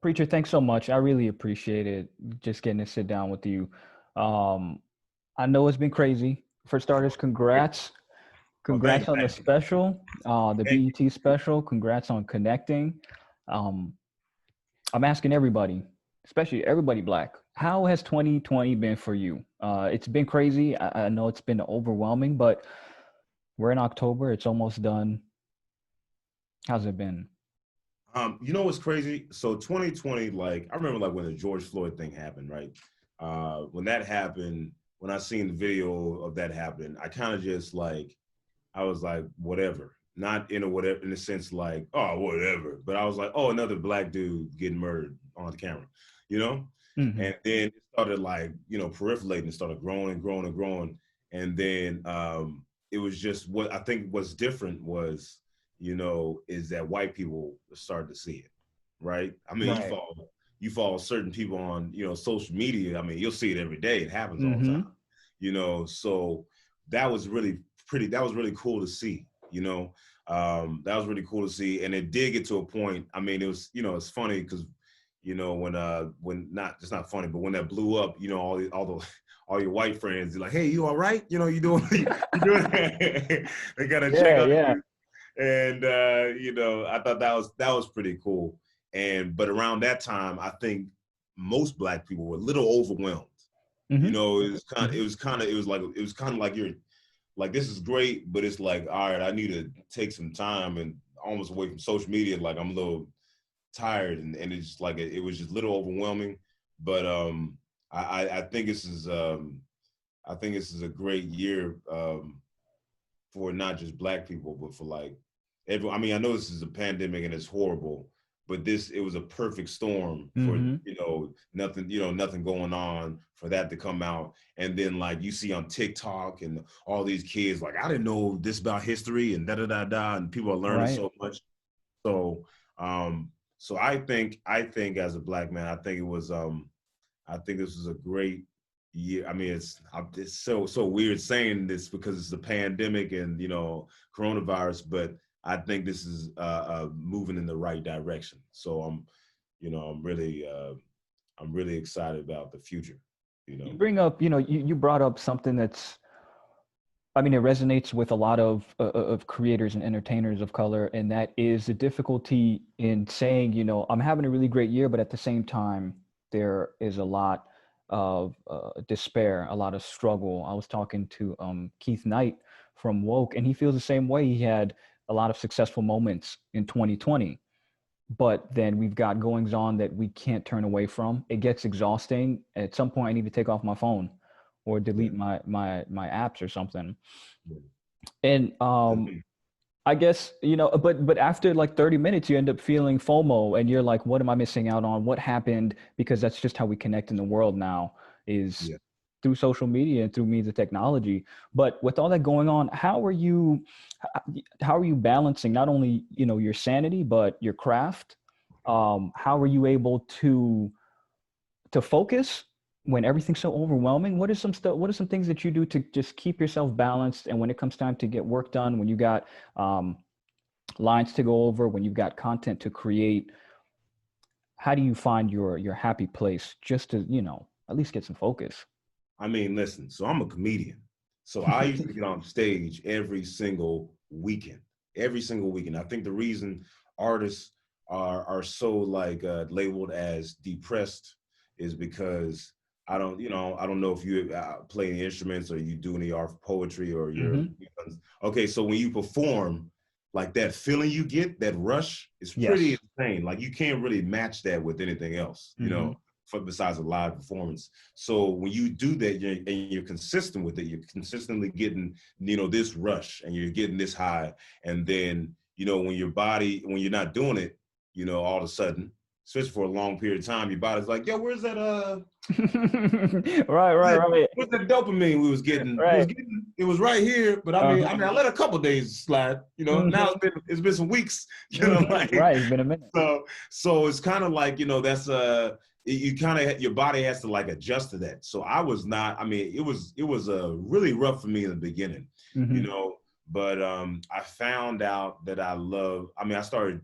Preacher, thanks so much. I really appreciate it. Just getting to sit down with you. Um, I know it's been crazy. For starters, congrats. Oh, thank Congrats you, on the thank you, special, the thank you. BET special. Congrats on connecting. Um, I'm asking everybody, especially everybody Black, how has 2020 been for you? It's been crazy. I know it's been overwhelming, but we're in October. It's almost done. How's it been? You know what's crazy? So 2020, like I remember, like when the George Floyd thing happened, right? When that happened, when I seen the video of that happening, I kind of just like I was like, whatever. Not in a whatever in the sense like, oh, whatever. But I was like, oh, another black dude getting murdered on the camera, you know? Hmm. And then it started like, peripheralating and started growing and growing and growing. And then it was just what I think was different was, is that white people started to see it, right? I mean, Right. you follow certain people on, social media. I mean, you'll see it every day. It happens all the time, Hmm. so that was really that was really cool to see, that was really cool to see. And it did get to a point. I mean, it was, it's funny because, when not, it's not funny, but when that blew up, all your white friends, they're like, hey, you all right? You doing, you doing, they got to check Yeah, on yeah. you. And, I thought that was pretty cool. But around that time, I think most black people were a little overwhelmed. Hmm. It was kind of like you're like, this is great, but it's like, all right, I need to take some time and almost away from social media. Like I'm a little tired, and it's just like it was just a little overwhelming. But I think this is a great year for not just black people, but for like everyone. I mean, I know this is a pandemic and it's horrible, but it was a perfect storm for, Hmm. nothing going on, for that to come out. And then like you see on TikTok and all these kids, like, I didn't know this about history and da da da da, and people are learning Right. so much. So I think as a black man, I think this was a great year. I mean, it's so weird saying this because it's a pandemic and coronavirus, but I think this is moving in the right direction. So I'm really excited about the future. You You know. bring up, you brought up something that's, I mean, it resonates with a lot of creators and entertainers of color, and that is the difficulty in saying, I'm having a really great year, but at the same time, there is a lot of despair, a lot of struggle. I was talking to Keith Knight from Woke, and he feels the same way. He had a lot of successful moments in 2020, but then we've got goings on that we can't turn away from. It gets exhausting. At some point, I need to take off my phone or Yeah. delete my apps or something. Yeah. And I guess, but after like 30 minutes, you end up feeling FOMO and you're like, what am I missing out on? What happened? Because that's just how we connect in the world now, is Yeah. through social media and through means of technology. But with all that going on, how are you balancing not only, your sanity, but your craft? How are you able to focus when everything's so overwhelming? What are some things that you do to just keep yourself balanced? And when it comes time to get work done, when you got lines to go over, when you've got content to create, how do you find your happy place just to, at least get some focus? I mean, listen, so I'm a comedian. So I used to get on stage every single weekend. Every single weekend. I think the reason artists are so like labeled as depressed is because I don't know if you play any instruments or you do any art, poetry, or you're Hmm. okay. So when you perform, like that feeling you get, that rush, is pretty Yes. insane. Like you can't really match that with anything else, Hmm. for besides a live performance. So when you do that, and you're consistent with it, you're consistently getting, this rush, and you're getting this high. And then, when you're not doing it, all of a sudden, especially for a long period of time, your body's like, yo, where's that, Right, right, right, where's that dopamine we was getting? right. It was right here, but Uh-huh. I let a couple days slide, now Hmm. it's been some weeks, Hmm. like, Right. It's been a minute. so it's kind of like, that's you kind of, your body has to like adjust to that. So I was not, I mean, it was really rough for me in the beginning, you Hmm. know, but I found out that I started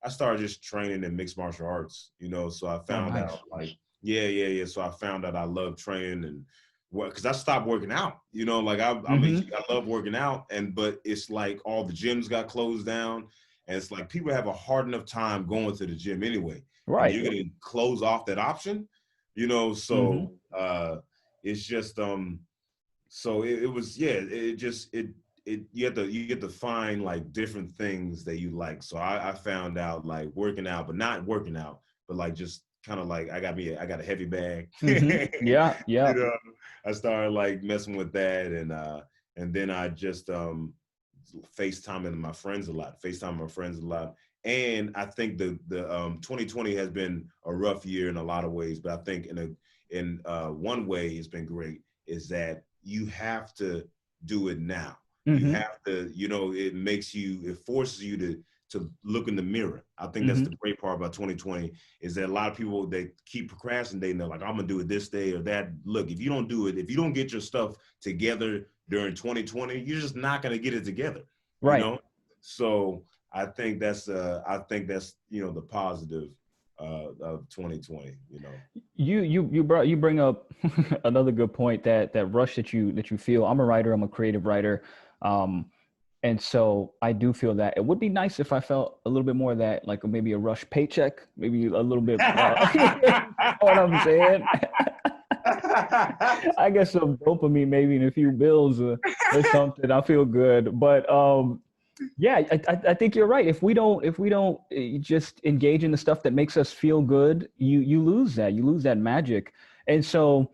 I started just training in mixed martial arts, so I Oh, found nice. out like, yeah. So I found out I love training and what, cause I stopped working out, like I love working out but it's like all the gyms got closed down and it's like people have a hard enough time going to the gym anyway. And Right. you're going to close off that option, so, it's just, so it was, yeah, it just, you get to find like different things that you like. So I found out like working out, but not working out, but like just kind of like I got a heavy bag. Yeah. you Yeah. know, I started like messing with that, and then I just FaceTiming my friends a lot, and I think the 2020 has been a rough year in a lot of ways, but I think in one way it's been great is that you have to do it now. You have to, it forces you to look in the mirror. I think that's the great part about 2020 is that a lot of people, they keep procrastinating. They're like, I'm gonna do it this day or that. Look, if you don't do it, if you don't get your stuff together during 2020, you're just not gonna get it together, Right. So I think that's the positive of 2020. You bring up another good point, that rush that you feel. I'm a writer. I'm a creative writer. And so I do feel that it would be nice if I felt a little bit more of that, like maybe a rush paycheck, maybe a little bit, you know what I'm saying? I get some dopamine, maybe in a few bills or something. I feel good. But yeah, I think you're right. If we don't just engage in the stuff that makes us feel good, you lose that. You lose that magic. And so,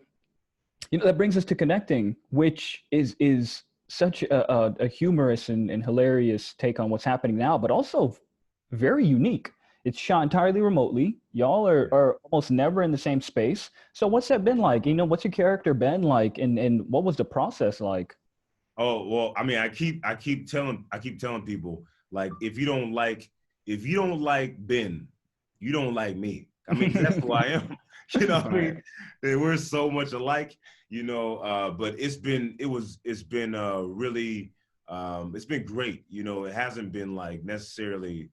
that brings us to connecting, which is such a humorous and hilarious take on what's happening now, but also very unique. It's shot entirely remotely. Y'all are almost never in the same space. So what's that been like? What's your character been like, and what was the process like? Oh, well, I mean, I keep telling people, like, if you don't like Ben, you don't like me. I mean, 'cause that's who I am. What I Right. mean? We're so much alike, but it's been really, it's been great. It hasn't been like necessarily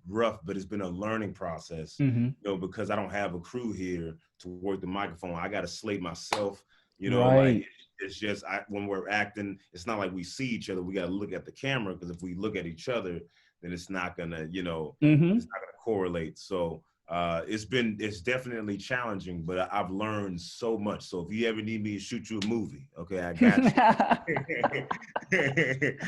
rough, but it's been a learning process, because I don't have a crew here to work the microphone. I got to slate myself, like Right. it's just when we're acting, it's not like we see each other. We got to look at the camera because if we look at each other, then it's not gonna, it's not gonna correlate. So it's definitely challenging, but I've learned so much. So if you ever need me to shoot you a movie, okay, I got you.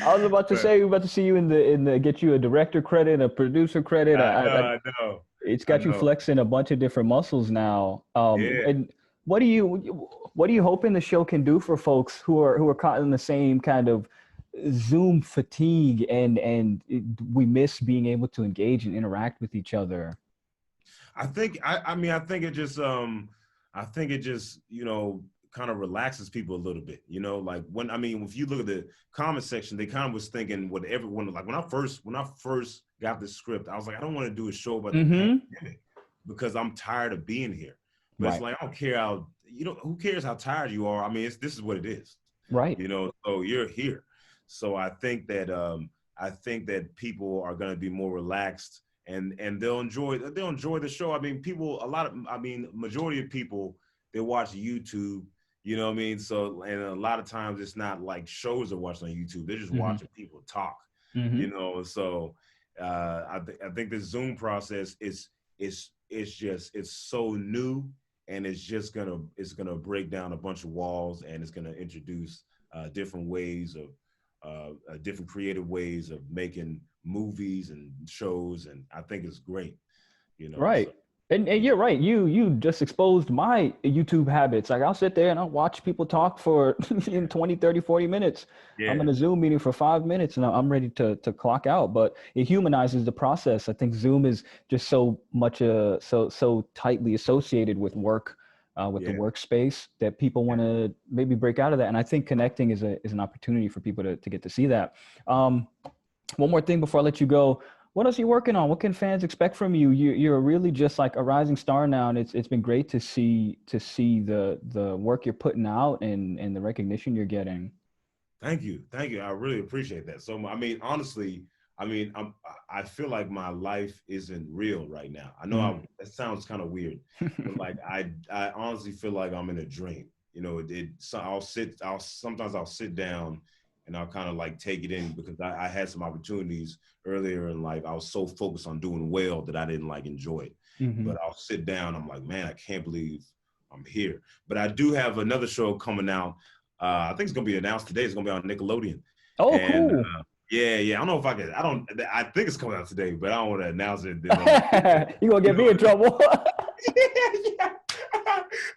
I was about to But say, we're about to see you in the get you a director credit, a producer credit. I know, I know, It's I got you know. flexing a bunch of different muscles now. Yeah. And what do you hoping the show can do for folks who are caught in the same kind of Zoom fatigue, we miss being able to engage and interact with each other? I think it just kind of relaxes people a little bit, like if you look at the comment section, they kind of was thinking what everyone, like when I first got the script, I was like, I don't want to do a show about the pandemic because I'm tired of being here. But it's Right. like, I don't care how, who cares how tired you are? I mean, this is what it is, Right. so you're here. So I think that people are going to be more relaxed and they'll enjoy the show. I mean, majority of people, they watch YouTube, what I mean? So, and a lot of times it's not like shows they're watching on YouTube. They're just Hmm. watching people talk, Hmm. So I think the Zoom process it's so new, and it's gonna break down a bunch of walls, and it's gonna introduce different ways of different creative ways of making movies and shows, and I think it's great, So Right. And yeah, you're right. You just exposed my YouTube habits. Like I'll sit there and I'll watch people talk for in 20, 30, 40 minutes. I'm yeah, in a Zoom meeting for 5 minutes and I'm ready to clock out. But it humanizes the process. I think Zoom is just so much so tightly associated with work, with the yeah, workspace, that people yeah. want to maybe break out of that. And I think connecting is an opportunity for people to get to see that. Um, One more thing before I let you go. What else are you working on? What can fans expect from you? You're really just like a rising star now, and it's been great to see the work you're putting out and the recognition you're getting. Thank you. I really appreciate that so much. I mean, honestly, I mean, I feel like my life isn't real right now. I know Mm. that sounds kind of weird, but like I honestly feel like I'm in a dream. You know, so sometimes I'll sit down and I'll kind of like take it in because I had some opportunities earlier in life. I was so focused on doing well that I didn't like enjoy it. Mm-hmm. But I'll sit down. I'm like, man, I can't believe I'm here. But I do have another show coming out. I think it's gonna be announced today. It's gonna be on Nickelodeon. Oh, And cool. yeah. I don't know if I can. I think it's coming out today, but I don't want to announce it. You gonna get me in trouble. Yeah.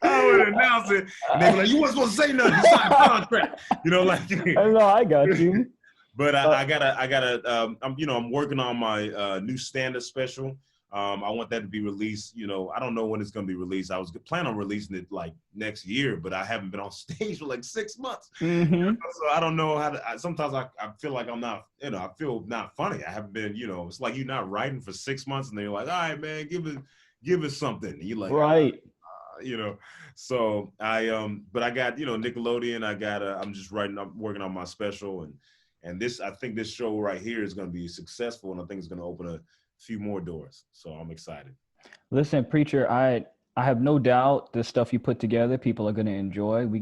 I don't want to announce it, and they be like, "You weren't supposed to say nothing. You signed a contract." You know, like. No, I got you. But I gotta. I'm working on my new stand-up special. I want that to be released. You know, I don't know when it's gonna be released. I was planning on releasing it like next year, but I haven't been on stage for like 6 months. Mm-hmm. So I don't know how to. Sometimes I feel like I'm not. You know, I feel not funny. I haven't been. You know, it's like you're not writing for 6 months, and they're like, "All right, man, give it something." And you're like, Right. you know. So but I got Nickelodeon. I'm working on my special, and I think this show right here is going to be successful, and I think it's going to open a few more doors. So I'm excited. Listen, Preacher, I have no doubt the stuff you put together, people are going to enjoy. We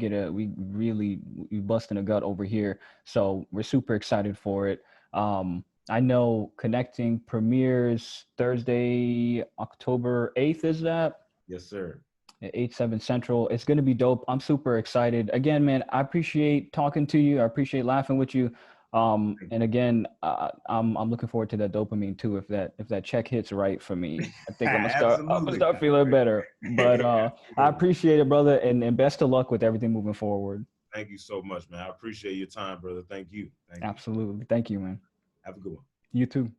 busting a gut over here. So we're super excited for it. I know Connecting premieres Thursday, October 8th, is that? Yes, sir. At 8/7 Central. It's going to be dope. I'm super excited. Again, man, I appreciate talking to you. I appreciate laughing with you. And again, I'm looking forward to that dopamine too. If that check hits right for me, I think I'm gonna Absolutely. start feeling better. But I appreciate it, brother, and best of luck with everything moving forward. Thank you so much, man. I appreciate your time, brother. Thank you. Absolutely. Thank you, man. Have a good one. You too.